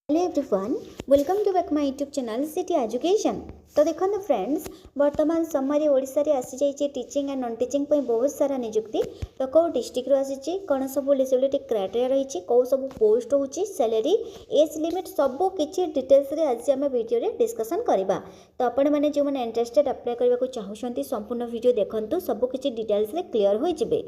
Hello everyone, welcome to back my YouTube channel city education. तो देखो friends, वर्तमान समय ओडिशा रे आसी जाइए टीचिंग एंड नॉन टीचिंग बहुत सारा नियुक्ति। तो कौ डिस्ट्रिक्ट आसी कौन सब एलिजिबिलिटी क्राइटेरिया रही कौ सब पोस्ट होची सैलरी एज लिमिट सबू किसी डिटेल्स रे आज आम वीडियो रे डिस्कशन करवा। तो आपण मैंने जो मैंने इंटरेस्टेड अप्लाई करने को चाहूँगी संपूर्ण वीडियो देखंतु सबू किसी डिटेल्स रे क्लियर हो जिवे।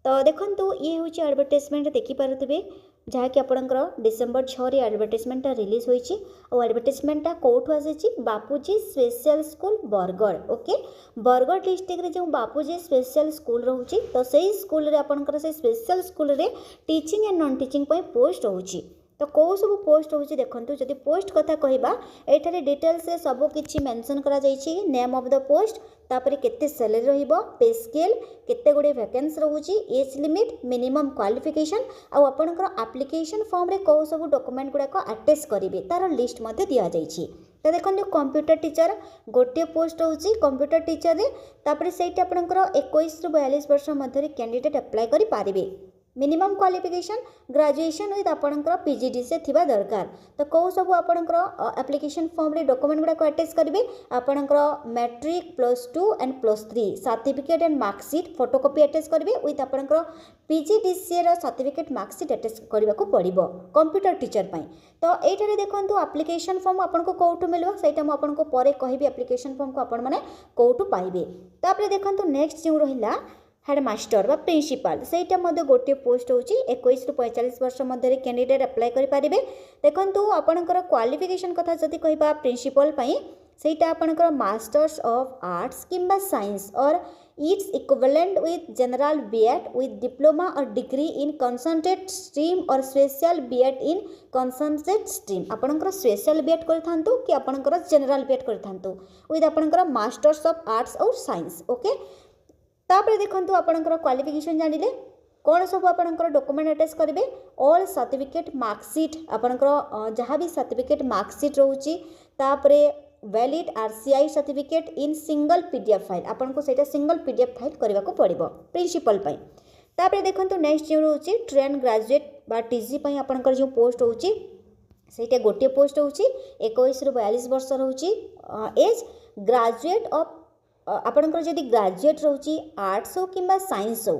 तो देखो ये हूँ एडवर्टाइजमेंट देखिपे जहाँकि आपंकर डिसेम्बर 6 एडवर्टाइजमेंटा रिलीज होती और एडवर्टाइजमेंटा कौटू आसी Bapuji special school Bargarh. Okay, Bargarh district रे जो बापूजी स्पेशल स्कूल रोचे तो सही स्कूल रे आपंकर से स्पेशल स्कूल रे teaching and non teaching post होची। तो कौ सब पोस्ट होची देखंतु जदि पोस्ट कथा कहबा एठारे डिटेल्स रे सब किछि मेंशन करा जायछि। नेम ऑफ द पोस्ट, तापर केते सैलरी रहिबो, पे स्केल, केते गुडे वैकेंसी रहूची, एज लिमिट, मिनिमम क्वालिफिकेशन आ आपनकर एप्लिकेशन फॉर्म रे कौ सब डॉक्यूमेंट गुडा को अटैच करिवे तार लिस्ट मध्ये दिया जायछि। तो देखो कंप्यूटर टीचर गोटे पोस्ट होची कंप्यूटर टीचर रे, तापर सेटा आपनकर 21 रु 42 वर्ष मध्ये कैंडिडेट अप्लाई करि पारिबे। मिनिमम क्वालिफिकेशन ग्रेजुएशन विथ आपणकर पीजीडी से थिबा दरकार। तो कौ सब आपणकर एप्लिकेशन फॉर्म रे डॉक्यूमेंट गुडा को अटैच करिवे आपणकर matric +2 and +3 certificate and marksheet photocopy attach करिवे विथ आपणकर पीजीडीसीए रो सर्टिफिकेट मार्कशीट अटैच करबा को पड़िबो कंप्यूटर टीचर पई। तो एठारे देखंतु एप्लिकेशन फॉर्म आपनको कोठु मिलबो सेटा म आपनको परे कहिबी एप्लिकेशन फॉर्म को आपण माने कोठु पाइबे। तापर देखंतु नेक्स्ट जो रहिला हेडमास्टर बा प्रिंसिपल सेटा मध्य गोटे पोस्ट होची 21 रु 45 वर्ष मध्य कैंडिडेट अप्लाई करि पारिबे। देखंतु आपनकर क्वालिफिकेशन कथा जति कहबा प्रिंसिपल पई सेटा आपनकर मास्टर्स ऑफ आर्ट्स किंबा science or its equivalent with general B Ed with diploma or degree in concentrate stream or special B Ed in concentrate stream. आपनकर स्पेशल बीएड करथांतु कि आपनकर जनरल बीएड करथांतु विथ आपनकर masters of arts or science. Okay, तापर देखंतु आपनकर qualification जानिले कौन सब आपनकर डॉक्यूमेंट अटैच करेंगे ऑल सर्टिफिकेट मार्कशीट आपनकर जहाँ भी सर्टिफिकेट मार्कशीट रोची, तापरे valid RCI certificate in single PDF file आपनको सेटा सिंगल पीडीएफ फाइल करबा को पड़िबो प्रिंसिपल पई। तापरे देखंतु नेक्स्ट जो रोची ट्रेन ग्रेजुएट बा टीजी पई आपनकर जो पोस्ट होची सेटा गोटे पोस्ट होची 21 रु 42 वर्ष रोची। एज ग्रेजुएट ऑफ आपनकर जदि ग्रेजुएट रोची आर्ट्स हो किंबा साइंस हो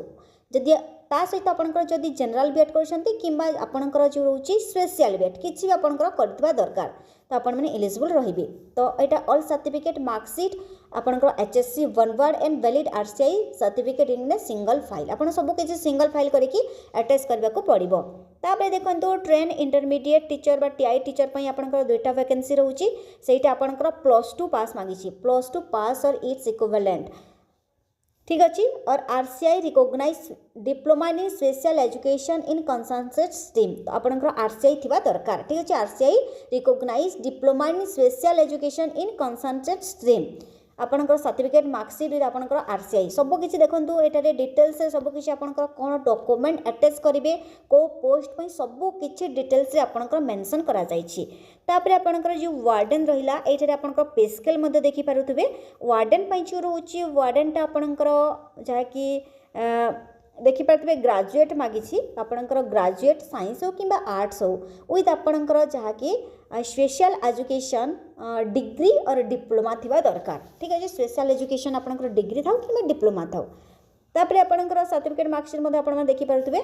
जदि ता सहित आपनकर जदि जनरल बीएड करछंती किंबा आपनकर जो रोची स्पेशल बीएड किछि भी आपनकर करथिबा दरकार तो आपण माने एलिजिबल रहिबे। तो एटा ऑल सर्टिफिकेट मार्कशीट आपनकर HSC one word and valid RCI certificate in a single file आपण सब किछि सिंगल फाइल करके अटैच करबा को पड़िबो। तापरे देखंतु ट्रेन इंटरमीडिएट टीचर बा टीआई टीचर पई आपनकर दुईटा वैकेंसी रहउची सेटा आपनकर +2 पास मागिछि +2 पास और इट्स इक्विवेलेंट ठीक अच्छी। Or RCI recognise diploma in special education in concentrate stream तो आपनकर आरसीआई थिबा दरकार ठीक अच्छे। RCI recognise diploma in special education in concentrate stream आपनकर सर्टिफिकेट मार्कशीट विथ आपनकर आरसीआई सब किछि देखंतु एटारे डिटेल्स रे सब किछि आपनकर कोन डॉक्यूमेंट अटैच करिवे को पोस्ट पई सब किछि डिटेल्स रे आपनकर मेंशन करा जायछि। तापरे आपनकर जो वार्डन रहिला एठारे आपनकर पे स्केल मध्ये देखि पारुथबे वार्डन पई जो रहउछि वार्डन ता आपनकर जहा कि देखि पारुथबे ग्रेजुएट मागिछि आपनकर ग्रेजुएट साइंस हो किंबा आर्ट्स हो विथ आपनकर जहा कि स्पेशल एजुकेशन डिग्री और डिप्लोमा थिबा दरकार ठीक है। स्पेशल एजुकेशन आपनकर डिग्री थाउ किंबा डिप्लोमा थाउ। तापरे आपनकर सर्टिफिकेट मार्कशीट मध्ये आपण देखि पारुथबे।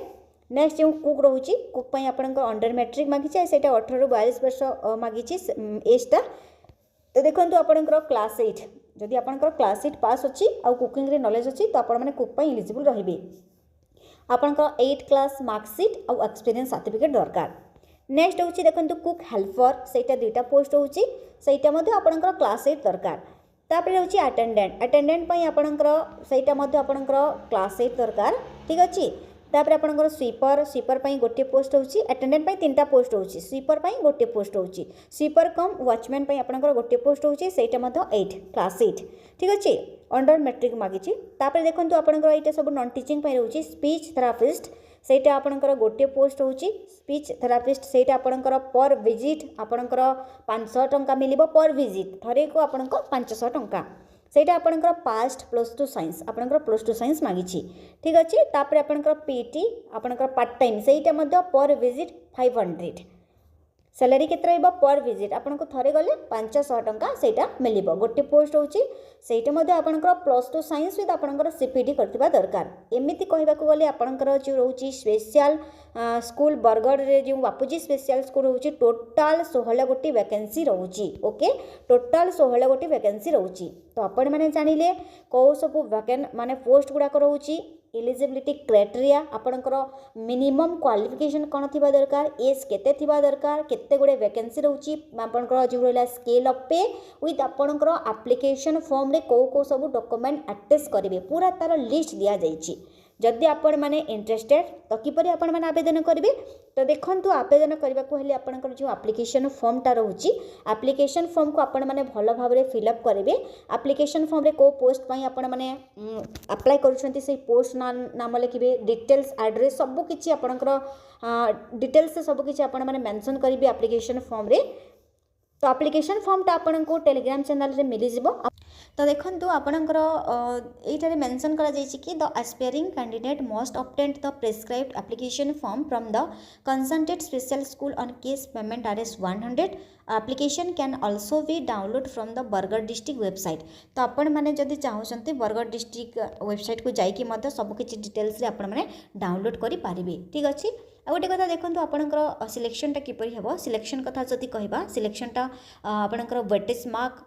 नेक्स्ट जो कुक रहउछि कुक पई आपनकर अंडर मैट्रिक मागिछि सेटा 18 रु 42 वर्ष मागिछि एजटा। तो देखंतु आपनकर क्लास 8 जदि आपनकर क्लास 8 पास अछि आ कुकिंग रे नॉलेज अछि तो आपण माने कुक पई एलिजिबल रहिबे। आपनकर 8 क्लास मार्कशीट और एक्सपीरियंस सर्टिफिकेट दरकार। नेक्स्ट होची देखंतु कुक हेल्पर सेटा दुईटा पोस्ट होची सेटा मध्ये आपनकर क्लास 8 दरकार। तापरे होची अटेंडेंट पई आपनकर सेटा मध्ये आपनकर क्लास 8 दरकार ठीक अछि। तापरे आपनकर स्वीपर पई गोटे पोस्ट होची अटेंडेंट पई तीनटा पोस्ट होची स्वीपर पई गोटे पोस्ट होची स्वीपर कम वॉचमैन पई आपनकर गोटे पोस्ट होची सेटा मध्ये 8 क्लास 8 ठीक अछि। अंडर मैट्रिक मागिछि। तापरे देखंतु आपनकर एटा सब नॉन टीचिंग पई रहउची स्पीच थेरापिस्ट सेटा आपनकर गोटे पोस्ट होची स्पीच थेरापिस्ट सेटा आपनकर पर विजिट आपनकर 500 टंका मिलिबो पर विजिट थरे को आपनकर 500 टंका सेटा आपनकर पास्ट +2 साइंस आपनकर +2 साइंस मागिछि ठीक अछि। तापरे आपनकर पीटी आपनकर पार्ट टाइम सेटा मध्ये पर विजिट 500 सैलरी केते रहिबो पर विजिट आपनको थरे गले 500 टंका सेटा मिलिबो गोटे पोस्ट होची सेटा मध्ये आपनकर +2 साइंस विथ आपनकर सीपीटी करथिबा दरकार एमिति कहबा को गले आपनकर जो रहउची स्पेशल स्कूल बरगढ़ रे जो बापूजी स्पेशल स्कूल रहउची टोटल 16 गोटी वैकेंसी रहउची ओके टोटल 16 गोटी वैकेंसी रहउची तो आपण माने जानिले को सब वैकेंट माने पोस्ट गुडा रहउची एलिजिबिलिटी क्राइटेरिया आपनकर मिनिमम क्वालिफिकेशन कौन थी दरकार एज केते थिबा दरकार केते गुडे वैकेंसी रहउची आपनकर जो रहला स्केल अप पे विथ आपनकर एप्लिकेशन फॉर्म रे को सब डॉक्यूमेंट अटैच करिवे पूरा तार लिस्ट दिया जाइछि जदि आपण माने इंटरेस्टेड तो किपरि आपण माने आवेदन करिवे तो देखंतु आवेदन करबा को हेले आपनकर जो एप्लिकेशन फॉर्म टा रहउची एप्लिकेशन फॉर्म को आपण माने भलो भाबरे फिल अप करिवे एप्लिकेशन फॉर्म रे को पोस्ट पई आपण माने अप्लाई करूछंती से पोस्ट नाम लिखिबे डिटेल्स एड्रेस सब किछि आपनकर डिटेल्स सब किछि आपण माने मेंशन करिवे एप्लिकेशन फॉर्म रे तो एप्लिकेशन फॉर्म टा आपनको टेलीग्राम चैनल रे मिली जिवो तो देखंतु आपनकर एटारे मेंशन करा जायछि कि the aspiring candidate must obtain the prescribed application form from the consulted special school on cash payment RS 100 application can also be download from the Bargarh district website तो आपण माने जदि चाहउछंती बरगढ़ डिस्ट्रिक्ट वेबसाइट को जाइकी मते सब किछि डिटेल्स रे आपण माने डाउनलोड करि पारिबे ठीक अछि आ गोटे कथा देखो आपणकर सिलेक्शनटा किपरि हेबो सिलेक्शन कथा जदि कहबा सिलेक्शनटा आपणकर वेटेज मार्क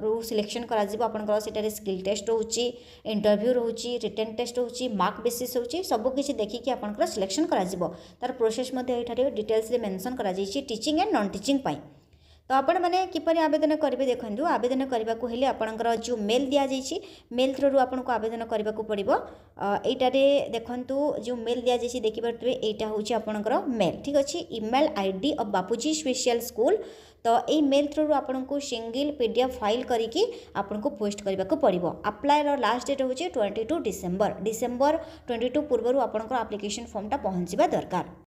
रू सिलेक्शन करा जिवो आपणकर सेटारे स्किल टेस्ट रहउची इंटरव्यू रहउची रिटन टेस्ट रहउची मार्क बेसिस रहउची सब किछि देखि कि आपणकर सिलेक्शन करा जिवो तार प्रोसेस मध्ये एठारे डिटेल्स रे मेंशन करा जाइछि टीचिंग एंड नॉन टीचिंग पई तो आपण मैंने किपरि आवेदन करेंगे देखो आवेदन करने को हेले आपणकर जो मेल दि जाइए मेल थ्रू आपन को आवेदन करने को पड़ो यटारे देखंतु जो मेल दि जाइए देखिए यहाँ हूँ आपणकर मेल ठीक अच्छे email ID of Bapuji special school तो ये मेल थ्रू आपन को सिंगल पीडीएफ फाइल करके आपन को पोस्ट करने को पड़ो अप्लाई लास्ट डेट हूँ 22 डिसेम्बर 22 पूर्व आपन एप्लिकेशन फॉर्मटा पहुँचवा दरकार।